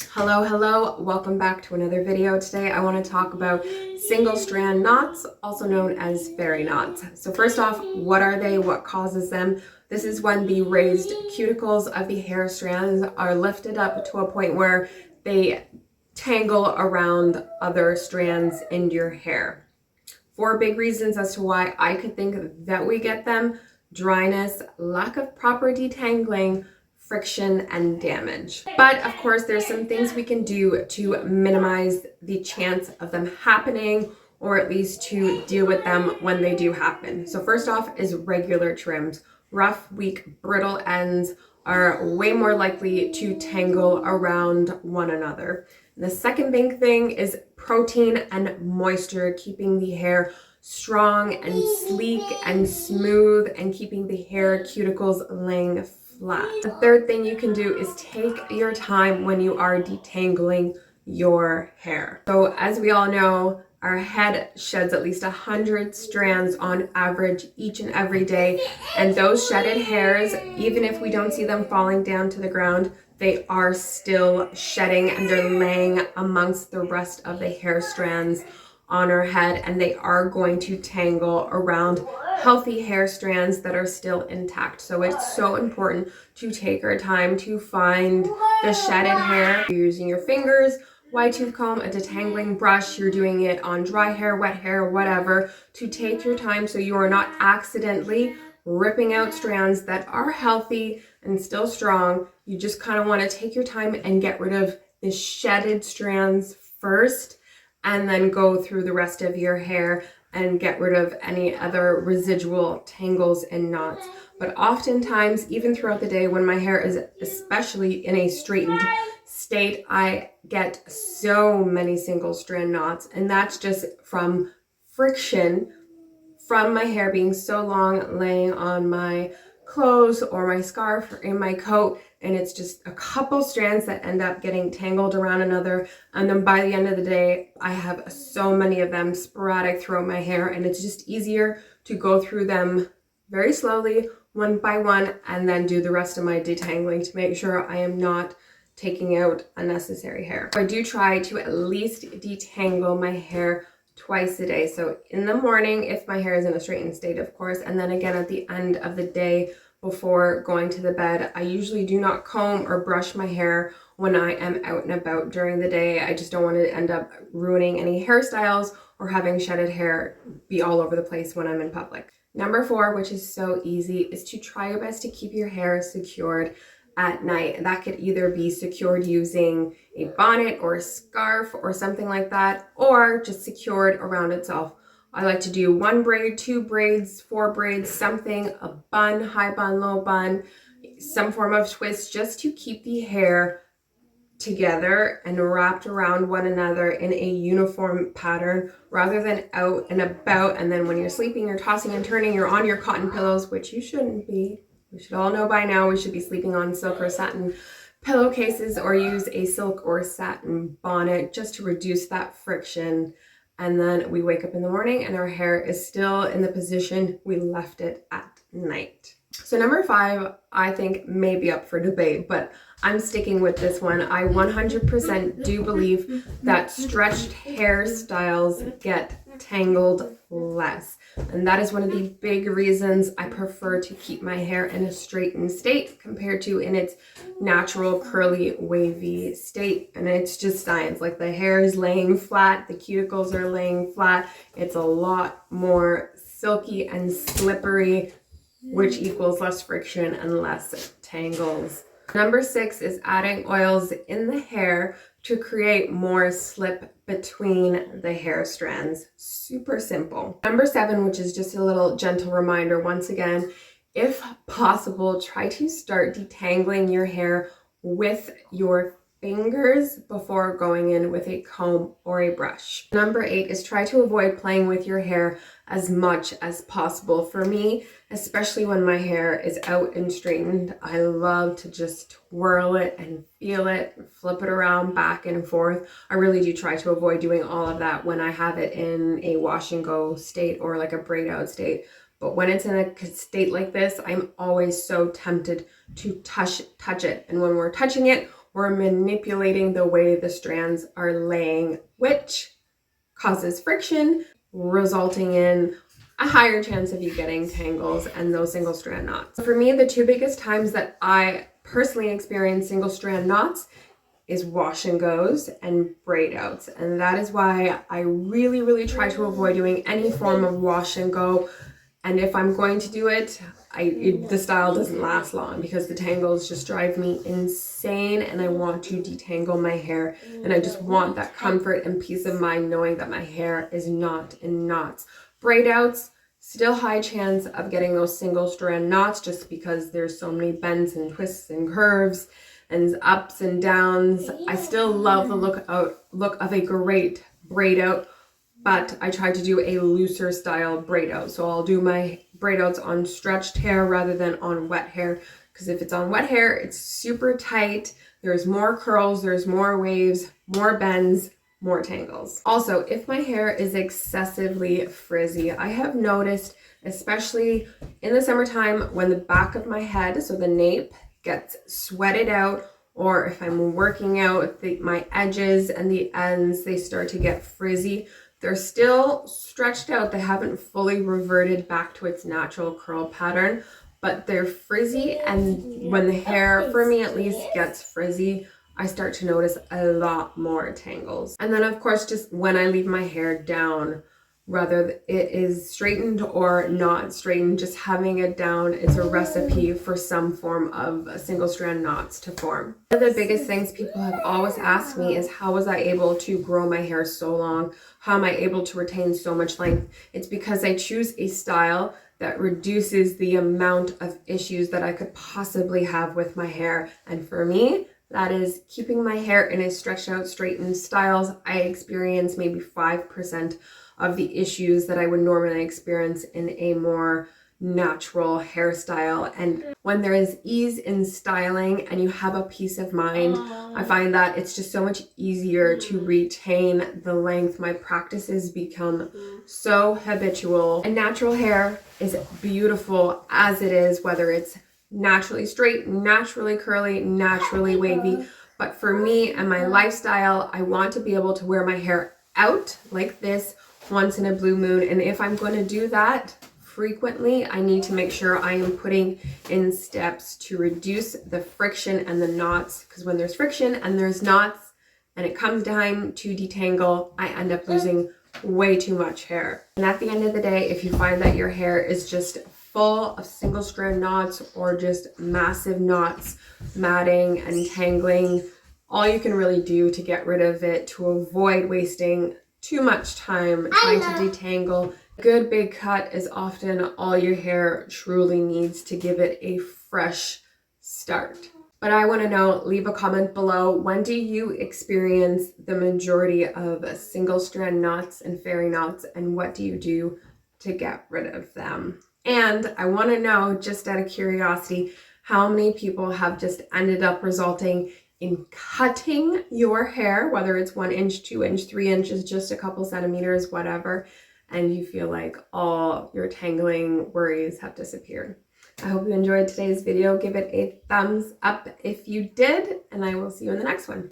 Hello, welcome back to another video. Today I want to talk about single strand knots, also known as fairy knots. So first off, what are they? What causes them? This is when the raised cuticles of the hair strands are lifted up to a point where they tangle around other strands in your hair. Four big reasons as to why I could think that we get them: dryness, lack of proper detangling, friction, and damage. But of course, there's some things we can do to minimize the chance of them happening, or at least to deal with them when they do happen. So first off is regular trims. Rough, weak, brittle ends are way more likely to tangle around one another. And the second big thing is protein and moisture, keeping the hair strong and sleek and smooth and keeping the hair cuticles laying flat. The third thing you can do is take your time when you are detangling your hair. So as we all know, our head sheds at least 100 strands on average each and every day. And those shedded hairs, even if we don't see them falling down to the ground, they are still shedding and they're laying amongst the rest of the hair strands on our head, and they are going to tangle around healthy hair strands that are still intact. So it's so important to take our time to find the shedded hair. You're using your fingers, wide tooth comb, a detangling brush, you're doing it on dry hair, wet hair, whatever, to take your time so you are not accidentally ripping out strands that are healthy and still strong. You just kind of want to take your time and get rid of the shedded strands first, and then go through the rest of your hair and get rid of any other residual tangles and knots. But oftentimes, even throughout the day, when my hair is especially in a straightened state, I get so many single strand knots, and that's just from friction from my hair being so long laying on my clothes or my scarf or in my coat, and it's just a couple strands that end up getting tangled around another. And then by the end of the day, I have so many of them sporadic throughout my hair, and it's just easier to go through them very slowly, one by one, and then do the rest of my detangling to make sure I am not taking out unnecessary hair. I do try to at least detangle my hair twice a day. So in the morning, if my hair is in a straightened state, of course, and then again at the end of the day before going to the bed. I usually do not comb or brush my hair when I am out and about during the day. I just don't want to end up ruining any hairstyles or having shedded hair be all over the place when I'm in public. Number 4, which is so easy, is to try your best to keep your hair secured at night. That could either be secured using a bonnet or a scarf or something like that, or just secured around itself. I like to do 1 braid, 2 braids, 4 braids, something, a bun, high bun, low bun, some form of twist, just to keep the hair together and wrapped around one another in a uniform pattern, rather than out and about. And then when you're sleeping, you're tossing and turning, you're on your cotton pillows, which you shouldn't be. We should all know by now we should be sleeping on silk or satin pillowcases, or use a silk or satin bonnet just to reduce that friction. And then we wake up in the morning and our hair is still in the position we left it at night. So number 5, I think may be up for debate, but I'm sticking with this one. I 100% do believe that stretched hairstyles get tangled less. And that is one of the big reasons I prefer to keep my hair in a straightened state compared to in its natural curly wavy state. And it's just science. Like, the hair is laying flat, the cuticles are laying flat. It's a lot more silky and slippery, which equals less friction and less tangles. Number 6 is adding oils in the hair to create more slip between the hair strands. Super simple. Number 7, which is just a little gentle reminder, once again, if possible, try to start detangling your hair with your fingers before going in with a comb or a brush. Number 8 is try to avoid playing with your hair as much as possible. For me, especially when my hair is out and straightened, I love to just twirl it and feel it, flip it around back and forth. I really do try to avoid doing all of that when I have it in a wash and go state or like a braid out state. But when it's in a state like this, I'm always so tempted to touch it. And when we're touching it, we're manipulating the way the strands are laying, which causes friction, resulting in a higher chance of you getting tangles and those single strand knots. For me, the two biggest times that I personally experience single strand knots is wash and goes and braid outs. And that is why I really try to avoid doing any form of wash and go. And if I'm going to do it, the style doesn't last long because the tangles just drive me insane, and I want to detangle my hair, and I just want that comfort and peace of mind knowing that my hair is not in knots. Braid outs, still high chance of getting those single strand knots just because there's so many bends and twists and curves and ups and downs. I still love the look of a great braid out, but I try to do a looser style braid out. So I'll do my braid outs on stretched hair rather than on wet hair, because if it's on wet hair, it's super tight. There's more curls, there's more waves, more bends, more tangles. Also, if my hair is excessively frizzy, I have noticed, especially in the summertime, when the back of my head, so the nape, gets sweated out, or if I'm working out, my edges and the ends, they start to get frizzy. They're still stretched out. They haven't fully reverted back to its natural curl pattern, but they're frizzy. And when the hair, for me at least, gets frizzy, I start to notice a lot more tangles. And then of course, just when I leave my hair down, whether it is straightened or not straightened, just having it down is a recipe for some form of single strand knots to form. One of the biggest things people have always asked me is, how was I able to grow my hair so long? How am I able to retain so much length? It's because I choose a style that reduces the amount of issues that I could possibly have with my hair. And for me, that is keeping my hair in a stretched out, straightened styles. I experience maybe 5% of the issues that I would normally experience in a more natural hairstyle. And when there is ease in styling and you have a peace of mind, I find that it's just so much easier to retain the length. My practices become so habitual. And natural hair is beautiful as it is, whether it's naturally straight, naturally curly, naturally wavy. But for me and my lifestyle, I want to be able to wear my hair out like this once in a blue moon. And if I'm going to do that frequently, I need to make sure I am putting in steps to reduce the friction and the knots, because when there's friction and there's knots and it comes time to detangle, I end up losing way too much hair. And at the end of the day, if you find that your hair is just full of single strand knots or just massive knots, matting and tangling, all you can really do to get rid of it, to avoid wasting too much time trying to detangle, a good big cut is often all your hair truly needs to give it a fresh start. But I want to know, leave a comment below, when do you experience the majority of single strand knots and fairy knots, and what do you do to get rid of them? And I want to know, just out of curiosity, how many people have just ended up resulting in cutting your hair, whether it's 1 inch, 2 inch, 3 inches, just a couple centimeters, whatever, and you feel like all your tangling worries have disappeared. I hope you enjoyed today's video. Give it a thumbs up if you did, and I will see you in the next one.